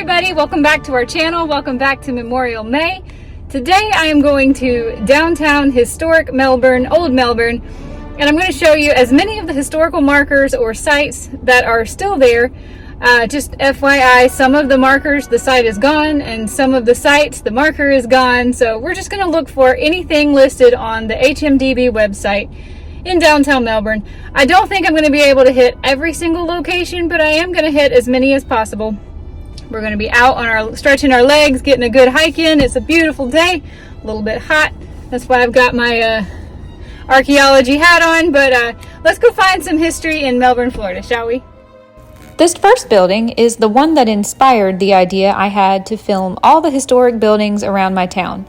everybody, welcome back to our channel. Welcome back to Memorial May. Today I am going to downtown historic Melbourne, Old Melbourne, and I'm going to show you as many of the historical markers or sites that are still there. Just FYI, some of the markers, the site is gone, and some of the sites, the marker is gone. So we're just going to look for anything listed on the HMDB website in downtown Melbourne. I don't think I'm going to be able to hit every single location, but I am going to hit as many as possible. We're going to be out on stretching our legs, getting a good hike in. It's a beautiful day, a little bit hot. That's why I've got my archaeology hat on, but let's go find some history in Melbourne, Florida, shall we? This first building is the one that inspired the idea I had to film all the historic buildings around my town.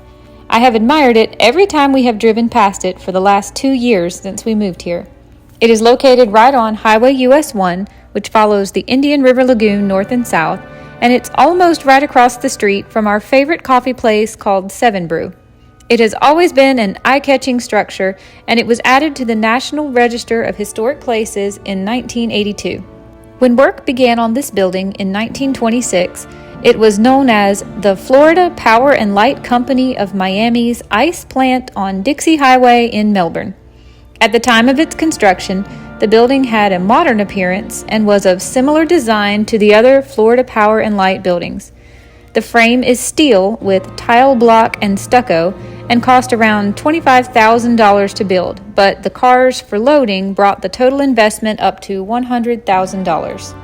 I have admired it every time we have driven past it for the last 2 years since we moved here. It is located right on Highway US 1, which follows the Indian River Lagoon north and south, and it's almost right across the street from our favorite coffee place called Seven Brew. It has always been an eye-catching structure, and it was added to the National Register of Historic Places in 1982. When work began on this building in 1926, it was known as the Florida Power and Light Company of Miami's ice plant on Dixie Highway in Melbourne. At the time of its construction, the building had a modern appearance and was of similar design to the other Florida Power and Light buildings. The frame is steel with tile block and stucco and cost around $25,000 to build, but the cars for loading brought the total investment up to $100,000.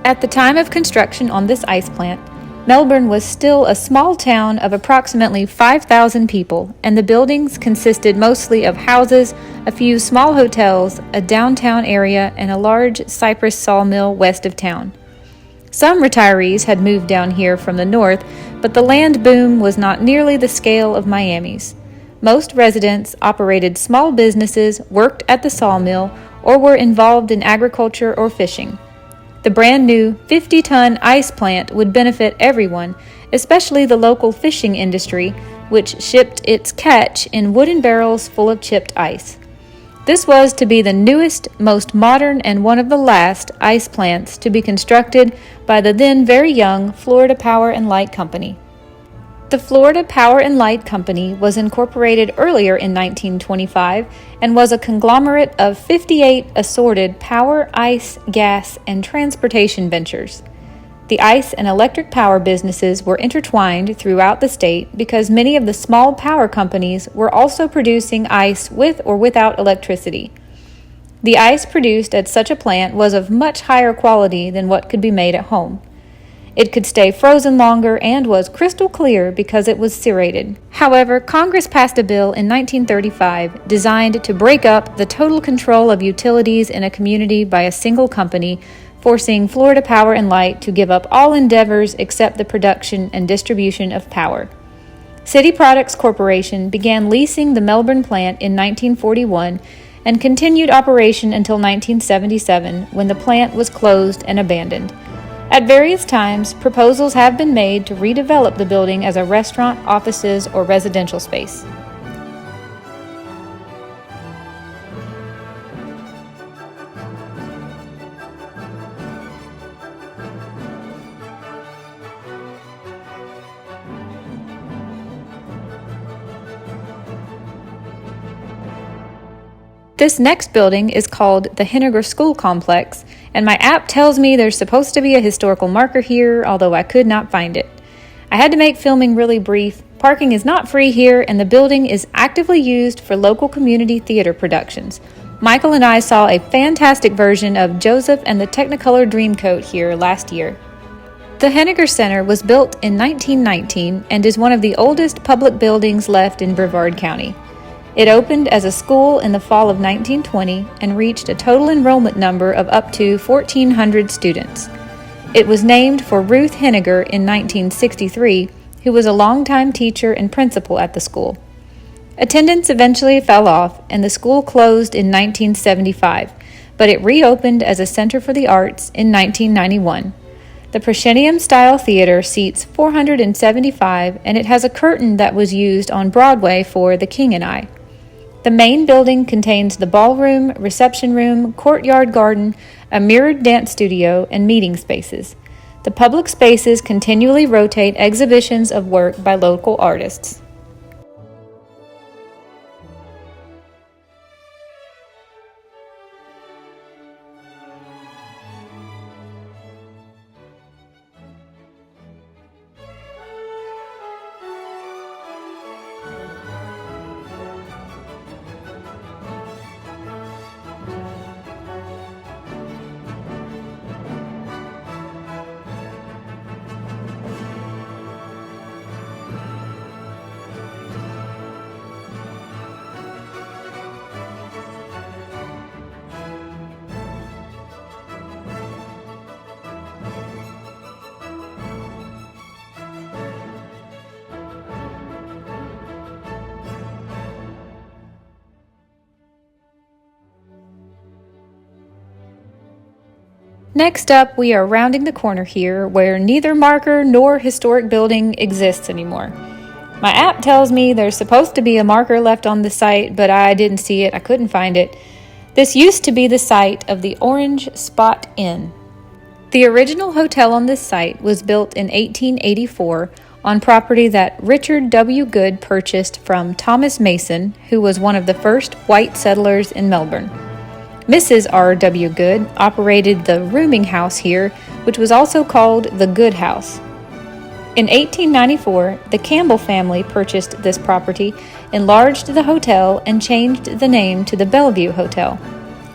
At the time of construction on this ice plant, Melbourne was still a small town of approximately 5,000 people, and the buildings consisted mostly of houses, a few small hotels, a downtown area, and a large cypress sawmill west of town. Some retirees had moved down here from the north, but the land boom was not nearly the scale of Miami's. Most residents operated small businesses, worked at the sawmill, or were involved in agriculture or fishing. The brand new 50-ton ice plant would benefit everyone, especially the local fishing industry, which shipped its catch in wooden barrels full of chipped ice. This was to be the newest, most modern, and one of the last ice plants to be constructed by the then very young Florida Power and Light Company. The Florida Power and Light Company was incorporated earlier in 1925 and was a conglomerate of 58 assorted power, ice, gas, and transportation ventures. The ice and electric power businesses were intertwined throughout the state because many of the small power companies were also producing ice with or without electricity. The ice produced at such a plant was of much higher quality than what could be made at home. It could stay frozen longer and was crystal clear because it was serrated. However, Congress passed a bill in 1935 designed to break up the total control of utilities in a community by a single company, forcing Florida Power and Light to give up all endeavors except the production and distribution of power. City Products Corporation began leasing the Melbourne plant in 1941 and continued operation until 1977, when the plant was closed and abandoned. At various times, proposals have been made to redevelop the building as a restaurant, offices, or residential space. This next building is called the Henniger School Complex, and my app tells me there's supposed to be a historical marker here, although I could not find it. I had to make filming really brief. Parking is not free here, and the building is actively used for local community theater productions. Michael and I saw a fantastic version of Joseph and the Technicolor Dreamcoat here last year. The Henniger Center was built in 1919 and is one of the oldest public buildings left in Brevard County. It opened as a school in the fall of 1920 and reached a total enrollment number of up to 1,400 students. It was named for Ruth Henniger in 1963, who was a longtime teacher and principal at the school. Attendance eventually fell off, and the school closed in 1975, but it reopened as a Center for the Arts in 1991. The proscenium-style theater seats 475, and it has a curtain that was used on Broadway for The King and I. The main building contains the ballroom, reception room, courtyard garden, a mirrored dance studio, and meeting spaces. The public spaces continually rotate exhibitions of work by local artists. Next up, we are rounding the corner here where neither marker nor historic building exists anymore. My app tells me there's supposed to be a marker left on the site, but I didn't see it. I couldn't find it. This used to be the site of the Orange Spot Inn. The original hotel on this site was built in 1884 on property that Richard W. Good purchased from Thomas Mason, who was one of the first white settlers in Melbourne. Mrs. R. W. Good operated the rooming house here, which was also called the Good House. In 1894, the Campbell family purchased this property, enlarged the hotel, and changed the name to the Bellevue Hotel.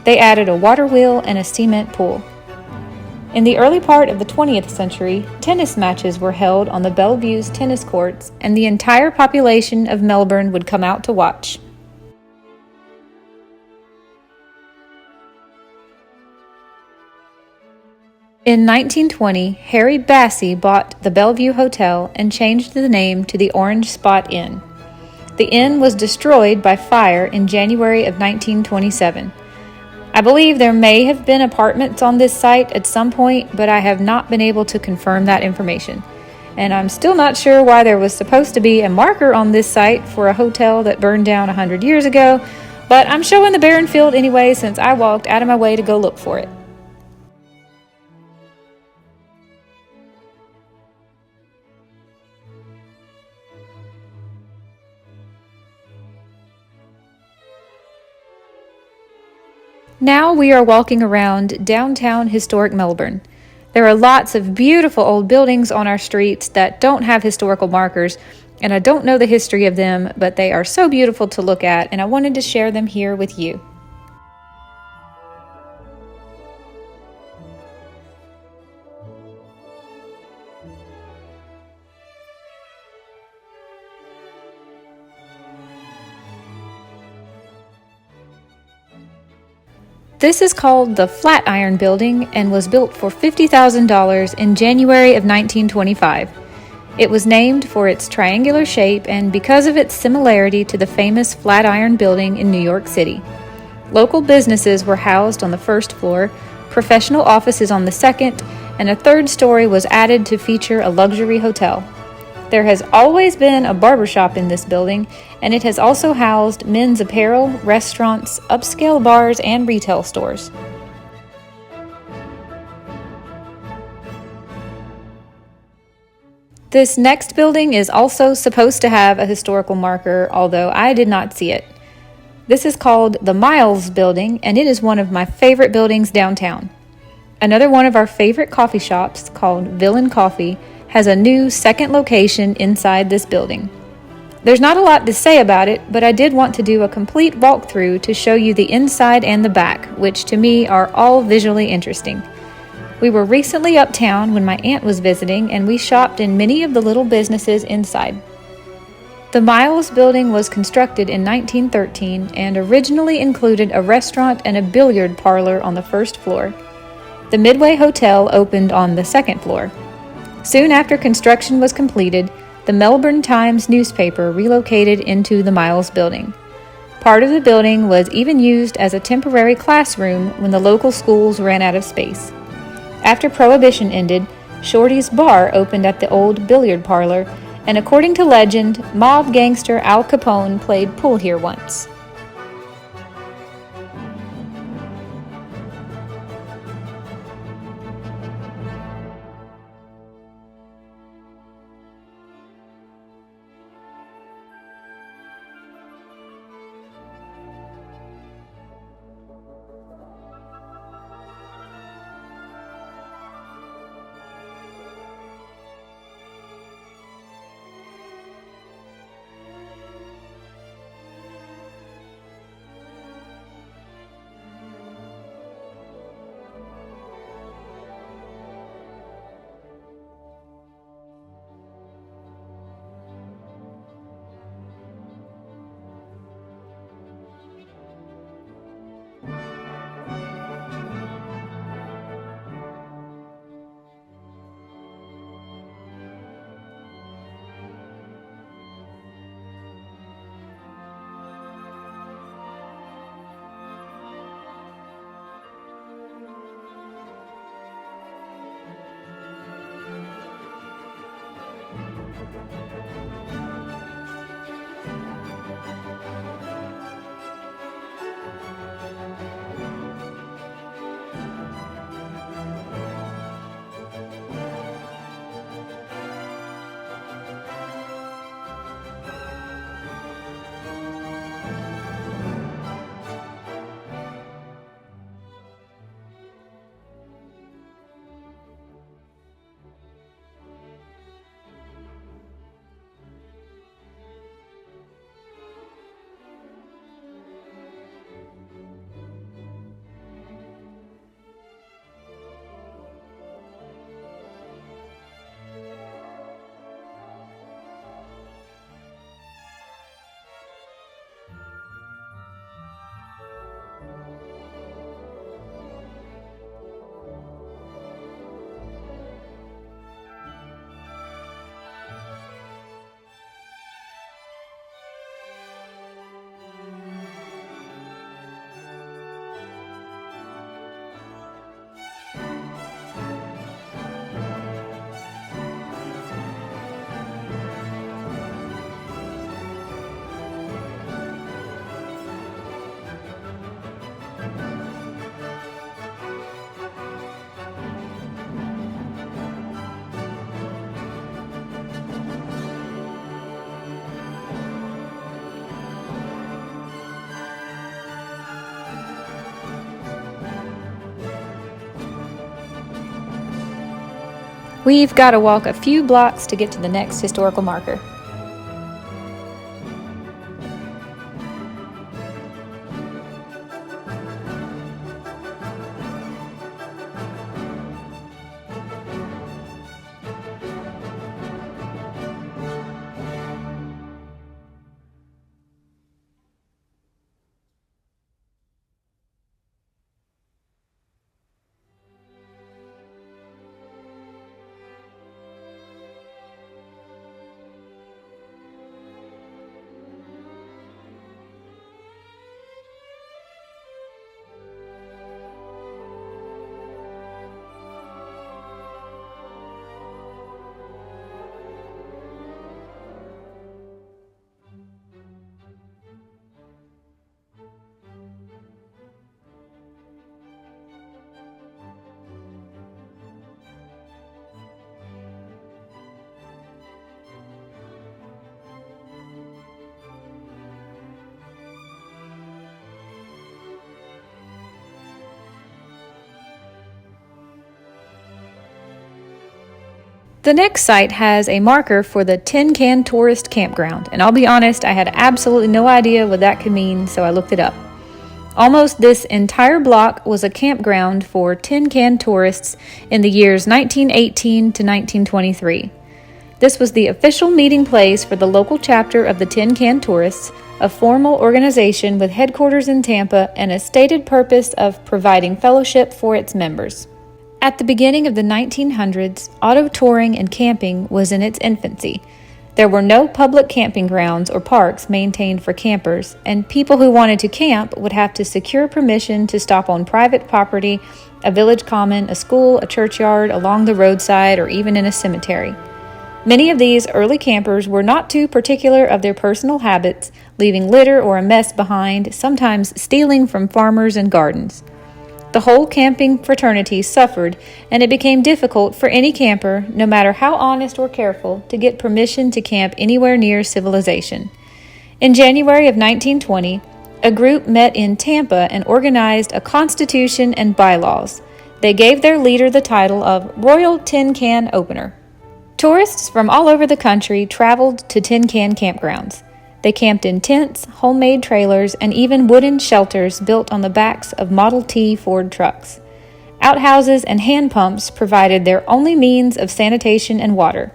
They added a water wheel and a cement pool. In the early part of the 20th century, tennis matches were held on the Bellevue's tennis courts, and the entire population of Melbourne would come out to watch. In 1920, Harry Bassey bought the Bellevue Hotel and changed the name to the Orange Spot Inn. The inn was destroyed by fire in January of 1927. I believe there may have been apartments on this site at some point, but I have not been able to confirm that information. And I'm still not sure why there was supposed to be a marker on this site for a hotel that burned down 100 years ago, but I'm showing the barren field anyway since I walked out of my way to go look for it. Now we are walking around downtown historic Melbourne. There are lots of beautiful old buildings on our streets that don't have historical markers, and I don't know the history of them, but they are so beautiful to look at, and I wanted to share them here with you. This is called the Flatiron Building and was built for $50,000 in January of 1925. It was named for its triangular shape and because of its similarity to the famous Flatiron Building in New York City. Local businesses were housed on the first floor, professional offices on the second, and a third story was added to feature a luxury hotel. There has always been a barbershop in this building, and it has also housed men's apparel, restaurants, upscale bars, and retail stores. This next building is also supposed to have a historical marker, although I did not see it. This is called the Miles Building, and it is one of my favorite buildings downtown. Another one of our favorite coffee shops, called Villain Coffee, has a new second location inside this building. There's not a lot to say about it, but I did want to do a complete walkthrough to show you the inside and the back, which to me are all visually interesting. We were recently uptown when my aunt was visiting, and we shopped in many of the little businesses inside. The Miles Building was constructed in 1913 and originally included a restaurant and a billiard parlor on the first floor. The Midway Hotel opened on the second floor. Soon after construction was completed, the Melbourne Times newspaper relocated into the Miles Building. Part of the building was even used as a temporary classroom when the local schools ran out of space. After Prohibition ended, Shorty's Bar opened at the old billiard parlor, and according to legend, mob gangster Al Capone played pool here once. We've got to walk a few blocks to get to the next historical marker. The next site has a marker for the Tin Can Tourist Campground, and I'll be honest, I had absolutely no idea what that could mean, so I looked it up. Almost this entire block was a campground for tin can tourists in the years 1918 to 1923. This was the official meeting place for the local chapter of the Tin Can Tourists, a formal organization with headquarters in Tampa and a stated purpose of providing fellowship for its members. At the beginning of the 1900s, auto touring and camping was in its infancy. There were no public camping grounds or parks maintained for campers, and people who wanted to camp would have to secure permission to stop on private property, a village common, a school, a churchyard, along the roadside, or even in a cemetery. Many of these early campers were not too particular of their personal habits, leaving litter or a mess behind, sometimes stealing from farmers and gardens. The whole camping fraternity suffered, and it became difficult for any camper, no matter how honest or careful, to get permission to camp anywhere near civilization. In January of 1920, a group met in Tampa and organized a constitution and bylaws. They gave their leader the title of Royal Tin Can Opener. Tourists from all over the country traveled to tin can campgrounds. They camped in tents, homemade trailers, and even wooden shelters built on the backs of Model T Ford trucks. Outhouses and hand pumps provided their only means of sanitation and water.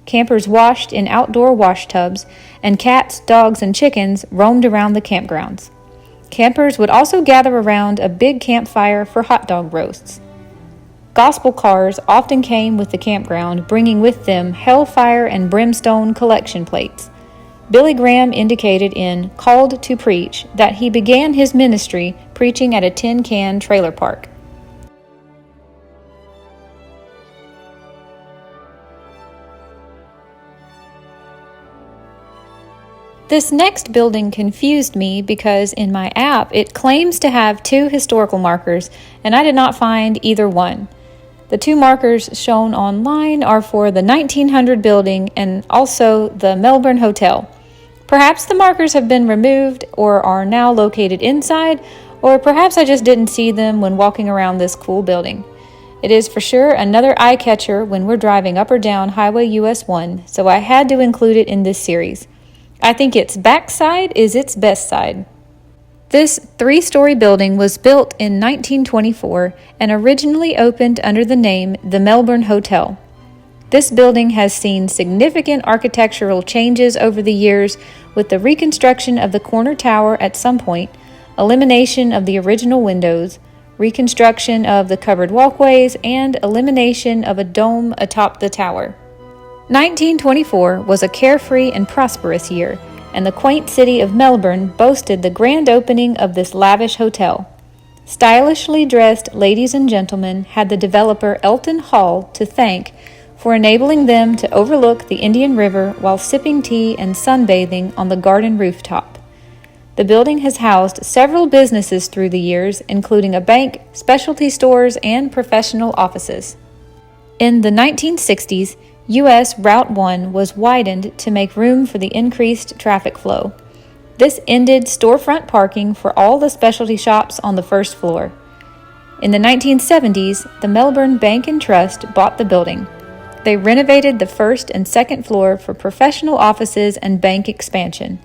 Campers washed in outdoor wash tubs, and cats, dogs, and chickens roamed around the campgrounds. Campers would also gather around a big campfire for hot dog roasts. Gospel cars often came with the campground, bringing with them hellfire and brimstone collection plates. Billy Graham indicated in Called to Preach that he began his ministry preaching at a tin can trailer park. This next building confused me because in my app it claims to have 2 historical markers, and I did not find either one. The 2 markers shown online are for the 1900 building and also the Melbourne Hotel. Perhaps the markers have been removed or are now located inside, or perhaps I just didn't see them when walking around this cool building. It is for sure another eye-catcher when we're driving up or down Highway US 1, so I had to include it in this series. I think its backside is its best side. This 3-story building was built in 1924 and originally opened under the name the Melbourne Hotel. This building has seen significant architectural changes over the years, with the reconstruction of the corner tower at some point, elimination of the original windows, reconstruction of the covered walkways, and elimination of a dome atop the tower. 1924 was a carefree and prosperous year, and the quaint city of Melbourne boasted the grand opening of this lavish hotel. Stylishly dressed ladies and gentlemen had the developer Elton Hall to thank for enabling them to overlook the Indian River while sipping tea and sunbathing on the garden rooftop. The building has housed several businesses through the years, including a bank, specialty stores, and professional offices. In the 1960s, U.S. Route 1 was widened to make room for the increased traffic flow. This ended storefront parking for all the specialty shops on the first floor. In the 1970s, the Melbourne Bank and Trust bought the building. They renovated the first and second floor for professional offices and bank expansion.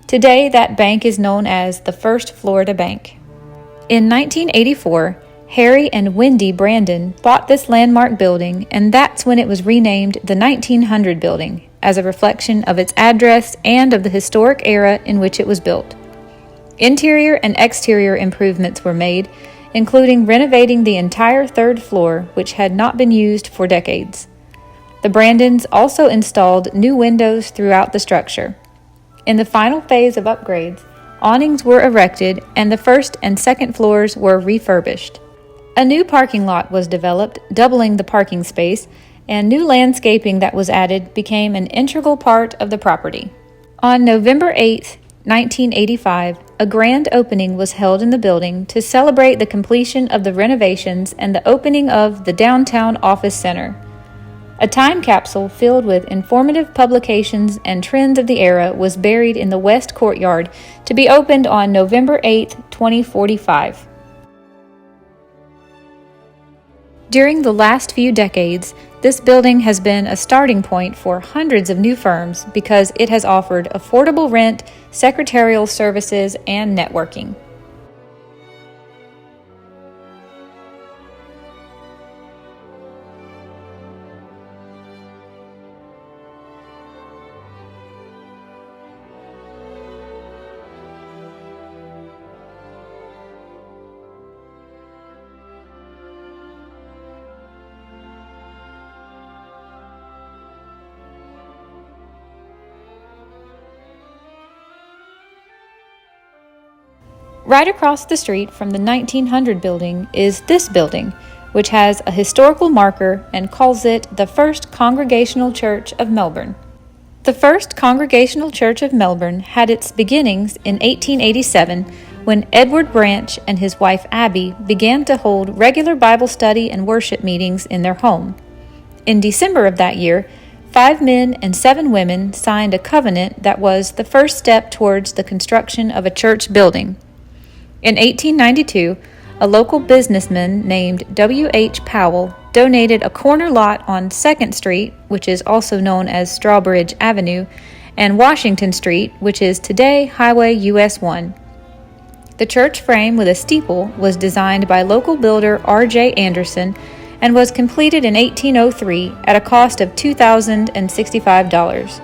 Today, that bank is known as the First Florida Bank. In 1984, Harry and Wendy Brandon bought this landmark building, and that's when it was renamed the 1900 Building, as a reflection of its address and of the historic era in which it was built. Interior and exterior improvements were made, including renovating the entire third floor, which had not been used for decades. The Brandons also installed new windows throughout the structure. In the final phase of upgrades, awnings were erected and the first and second floors were refurbished. A new parking lot was developed, doubling the parking space, and new landscaping that was added became an integral part of the property. On November 8, 1985, a grand opening was held in the building to celebrate the completion of the renovations and the opening of the Downtown Office Center. A time capsule filled with informative publications and trends of the era was buried in the West Courtyard to be opened on November 8, 2045. During the last few decades, this building has been a starting point for hundreds of new firms because it has offered affordable rent, secretarial services, and networking. Right across the street from the 1900 building is this building, which has a historical marker and calls it the First Congregational Church of Melbourne. The First Congregational Church of Melbourne had its beginnings in 1887 when Edward Branch and his wife Abby began to hold regular Bible study and worship meetings in their home. In December of that year, 5 men and 7 women signed a covenant that was the first step towards the construction of a church building. In 1892, a local businessman named W.H. Powell donated a corner lot on 2nd Street, which is also known as Strawbridge Avenue, and Washington Street, which is today Highway US 1. The church frame with a steeple was designed by local builder R.J. Anderson and was completed in 1803 at a cost of $2,065.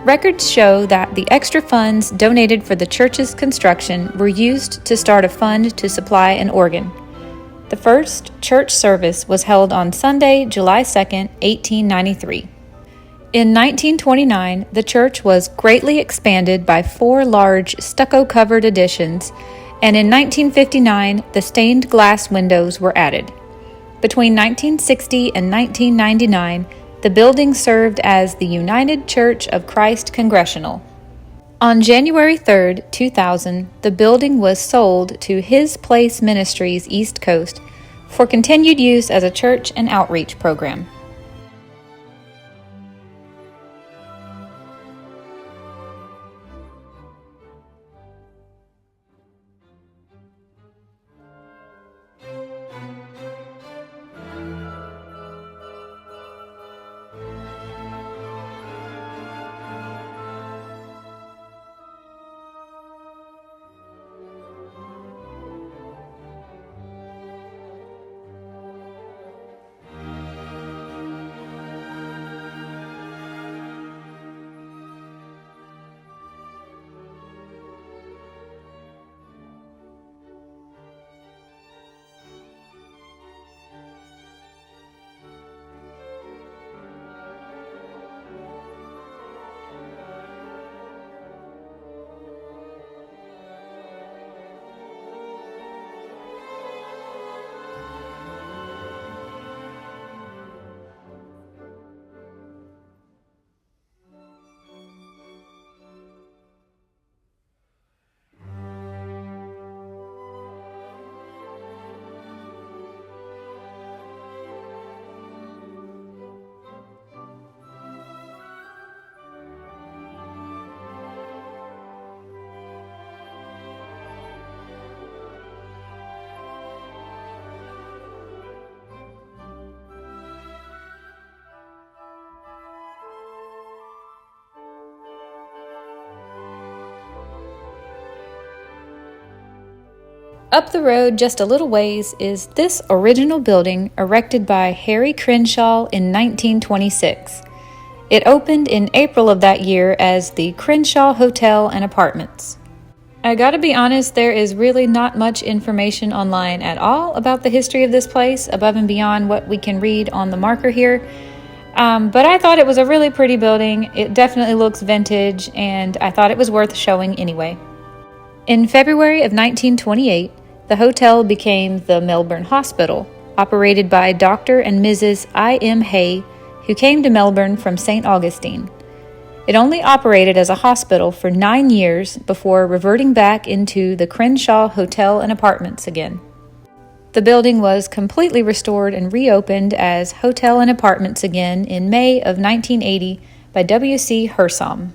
Records show that the extra funds donated for the church's construction were used to start a fund to supply an organ. The first church service was held on Sunday, July 2, 1893. In 1929, the church was greatly expanded by 4 large stucco-covered additions, and in 1959, the stained glass windows were added. Between 1960 and 1999, the building served as the United Church of Christ Congregational. On January 3, 2000, the building was sold to His Place Ministries East Coast for continued use as a church and outreach program. Up the road just a little ways is this original building erected by Harry Crenshaw in 1926. It opened in April of that year as the Crenshaw Hotel and Apartments. I gotta be honest, there is really not much information online at all about the history of this place, above and beyond what we can read on the marker here. But I thought it was a really pretty building. It definitely looks vintage, and I thought it was worth showing anyway. In February of 1928, the hotel became the Melbourne Hospital, operated by Dr. and Mrs. I.M. Hay, who came to Melbourne from St. Augustine. It only operated as a hospital for 9 years before reverting back into the Crenshaw Hotel and Apartments again. The building was completely restored and reopened as Hotel and Apartments again in May of 1980 by W.C. Hersom.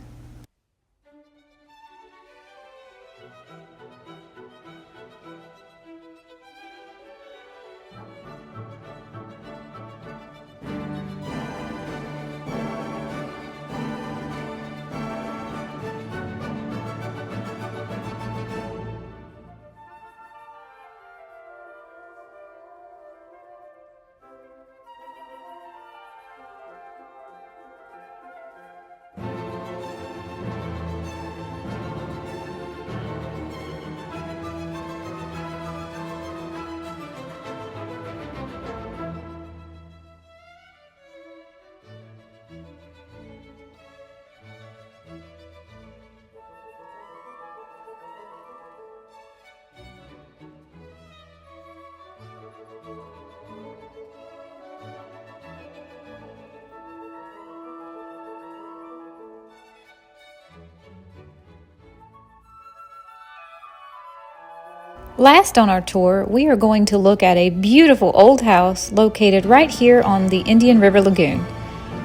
Last on our tour, we are going to look at a beautiful old house located right here on the Indian River Lagoon.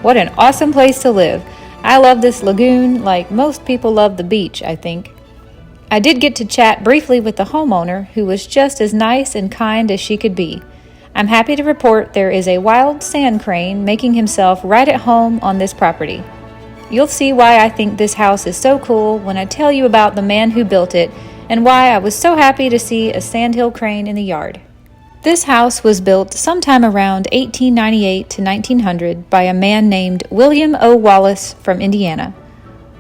What an awesome place to live. I love this lagoon like most people love the beach, I think. I did get to chat briefly with the homeowner, who was just as nice and kind as she could be. I'm happy to report there is a wild sand crane making himself right at home on this property. You'll see why I think this house is so cool when I tell you about the man who built it and why I was so happy to see a sandhill crane in the yard. This house was built sometime around 1898 to 1900 by a man named William O. Wallace from Indiana.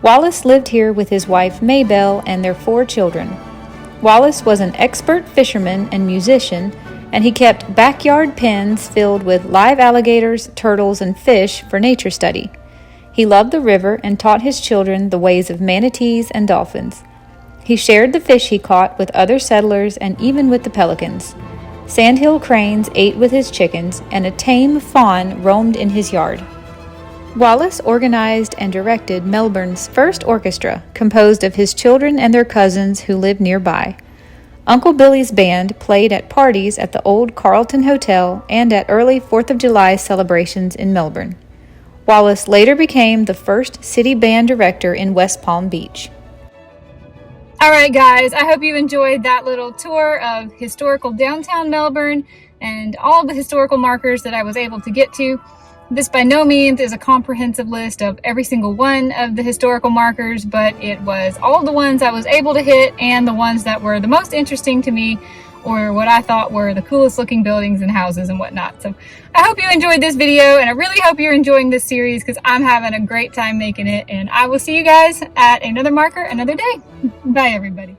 Wallace lived here with his wife Maybelle and their 4 children. Wallace was an expert fisherman and musician, and he kept backyard pens filled with live alligators, turtles, and fish for nature study. He loved the river and taught his children the ways of manatees and dolphins. He shared the fish he caught with other settlers and even with the pelicans. Sandhill cranes ate with his chickens, and a tame fawn roamed in his yard. Wallace organized and directed Melbourne's first orchestra, composed of his children and their cousins who lived nearby. Uncle Billy's band played at parties at the old Carlton Hotel and at early 4th of July celebrations in Melbourne. Wallace later became the first city band director in West Palm Beach. All right, guys, I hope you enjoyed that little tour of historical downtown Melbourne and all the historical markers that I was able to get to. This by no means is a comprehensive list of every single one of the historical markers, but it was all the ones I was able to hit and the ones that were the most interesting to me, or what I thought were the coolest looking buildings and houses and whatnot. So I hope you enjoyed this video, and I really hope you're enjoying this series because I'm having a great time making it, and I will see you guys at another marker another day. Bye, everybody.